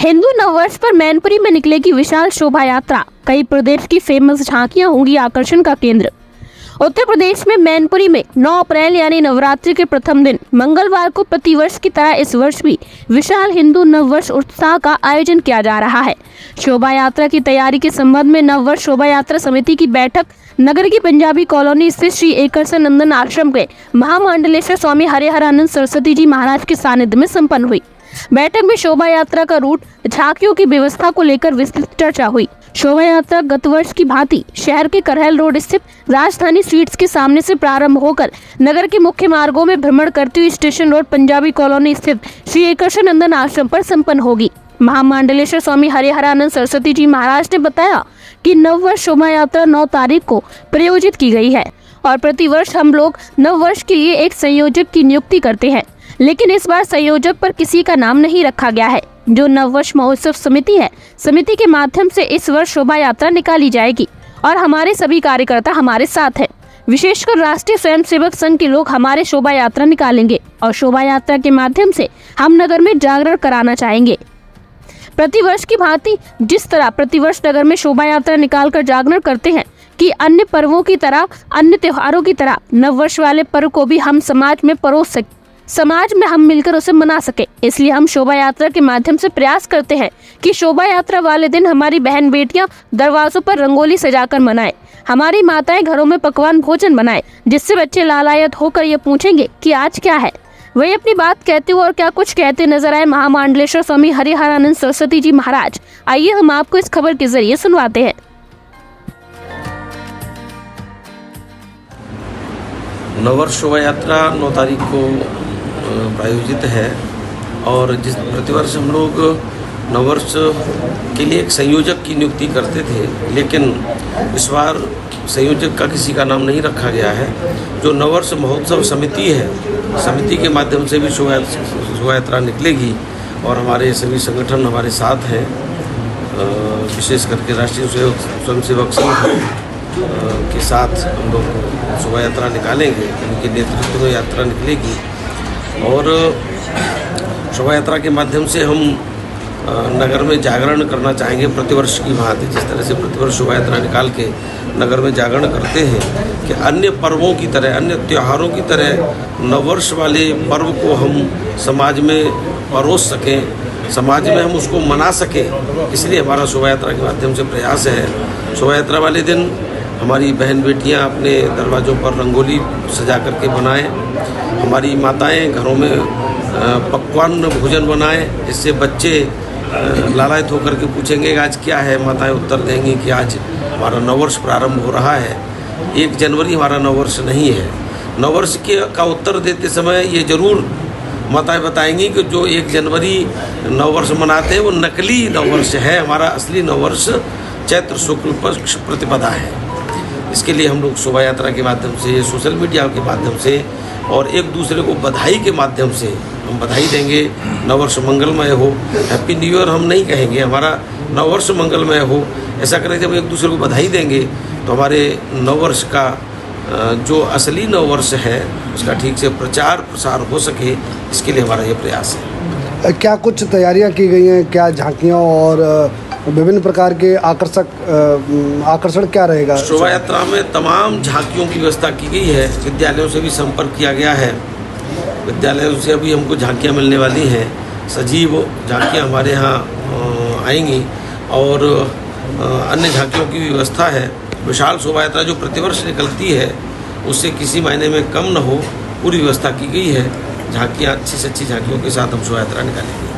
हिंदू नववर्ष पर मैनपुरी में निकलेगी विशाल शोभा यात्रा। कई प्रदेश की फेमस झांकियां होंगी आकर्षण का केंद्र। उत्तर प्रदेश में मैनपुरी में 9 अप्रैल यानी नवरात्रि के प्रथम दिन मंगलवार को प्रतिवर्ष की तरह इस वर्ष भी विशाल हिंदू नववर्ष उत्सव का आयोजन किया जा रहा है। शोभा यात्रा की तैयारी के संबंध में नववर्ष शोभा यात्रा समिति की बैठक नगर की पंजाबी कॉलोनी स्थित श्री एकरसन नंदन आश्रम के महामंडलेश्वर स्वामी हरिहरानंद सरस्वती जी महाराज के सानिध्य में संपन्न हुई। बैठक में शोभा यात्रा का रूट, झांकियों की व्यवस्था को लेकर विस्तृत चर्चा हुई। शोभा यात्रा गत वर्ष की भांति शहर के करहल रोड स्थित राजधानी स्वीट्स के सामने से प्रारंभ होकर नगर के मुख्य मार्गों में भ्रमण करती हुई स्टेशन रोड पंजाबी कॉलोनी स्थित श्री एकरसन नंदन आश्रम पर संपन्न होगी। महामंडलेश्वर स्वामी हरिहरानंद सरस्वती जी महाराज ने बताया कि नववर्ष शोभा यात्रा 9 तारीख को प्रायोजित की गई है और प्रतिवर्ष हम लोग नववर्ष के लिए एक संयोजक की नियुक्ति करते हैं, लेकिन इस बार संयोजक पर किसी का नाम नहीं रखा गया है। जो नववर्ष महोत्सव समिति है, समिति के माध्यम से इस वर्ष शोभा यात्रा निकाली जाएगी और हमारे सभी कार्यकर्ता हमारे साथ हैं। विशेषकर राष्ट्रीय स्वयंसेवक संघ के लोग हमारे शोभा यात्रा निकालेंगे और शोभा यात्रा के माध्यम से हम नगर में जागरण कराना चाहेंगे। प्रतिवर्ष की भांति जिस तरह प्रतिवर्ष नगर में शोभा यात्रा निकालकर जागरण करते हैं कि अन्य पर्वों की तरह, अन्य त्योहारों की तरह नववर्ष वाले पर्व को भी हम समाज में परोस सकें, समाज में हम मिलकर उसे मना सके। इसलिए हम शोभा यात्रा के माध्यम से प्रयास करते हैं कि शोभा यात्रा वाले दिन हमारी बहन बेटियां दरवाजों पर रंगोली सजाकर मनाएं, हमारी माताएं घरों में पकवान भोजन बनाएं, जिससे बच्चे लालायत होकर ये पूछेंगे कि आज क्या है। वही अपनी बात कहते हुए और क्या कुछ कहते नजर आए महामंडलेश्वर स्वामी हरिहरानंद सरस्वती जी महाराज। आइए हम आपको इस खबर के जरिए सुनवाते हैं। नववर्ष शोभा यात्रा 9 तारीख को प्रायोजित है और जिस प्रतिवर्ष हम लोग नववर्ष के लिए एक संयोजक की नियुक्ति करते थे, लेकिन इस बार संयोजक का किसी का नाम नहीं रखा गया है। जो नववर्ष महोत्सव समिति है, समिति के माध्यम से भी शोभा यात्रा निकलेगी और हमारे सभी संगठन हमारे साथ हैं। विशेष करके राष्ट्रीय स्वयंसेवक संघ के साथ हम लोग शोभा यात्रा निकालेंगे, उनके नेतृत्व में यात्रा निकलेगी और शोभा यात्रा के माध्यम से हम नगर में जागरण करना चाहेंगे। प्रतिवर्ष की भांति जिस तरह से प्रतिवर्ष शोभा यात्रा निकाल के नगर में जागरण करते हैं कि अन्य पर्वों की तरह, अन्य त्योहारों की तरह नववर्ष वाले पर्व को हम समाज में परोस सकें, समाज में हम उसको मना सकें। इसलिए हमारा शोभा यात्रा के माध्यम से प्रयास है। शोभा यात्रा वाले दिन हमारी बहन बेटियां अपने दरवाज़ों पर रंगोली सजा करके बनाएं, हमारी माताएं घरों में पकवान भोजन बनाएं, जिससे बच्चे लालायत होकर के पूछेंगे कि आज क्या है। माताएं उत्तर देंगी कि आज हमारा नववर्ष प्रारंभ हो रहा है। 1 जनवरी हमारा नववर्ष नहीं है। नववर्ष का उत्तर देते समय ये जरूर माताएं बताएंगी कि जो 1 जनवरी नववर्ष मनाते हैं वो नकली नववर्ष है, हमारा असली नववर्ष चैत्र शुक्ल पक्ष प्रतिपदा है। इसके लिए हम लोग शोभा यात्रा के माध्यम से, सोशल मीडिया के माध्यम से और एक दूसरे को बधाई के माध्यम से हम बधाई देंगे। नववर्ष मंगलमय हो, हैप्पी न्यू ईयर हम नहीं कहेंगे, हमारा नववर्ष मंगलमय हो। ऐसा करें जब एक दूसरे को बधाई देंगे तो हमारे नववर्ष का जो असली नववर्ष है उसका ठीक से प्रचार प्रसार हो सके, इसके लिए हमारा ये प्रयास है। क्या कुछ तैयारियां की गई हैं? क्या झांकियां और विभिन्न प्रकार के आकर्षण क्या रहेगा? शोभा यात्रा में तमाम झांकियों की व्यवस्था की गई है। विद्यालयों से भी संपर्क किया गया है। विद्यालयों से अभी हमको झांकियां मिलने वाली हैं। सजीव झांकियां हमारे यहाँ आएंगी और अन्य झांकियों की व्यवस्था है। विशाल शोभा यात्रा जो प्रतिवर्ष निकलती है उससे किसी महीने में कम न हो, पूरी व्यवस्था की गई है। झांकियाँ अच्छी से अच्छी झांकियों के साथ हम शोभा यात्रा निकालेंगे।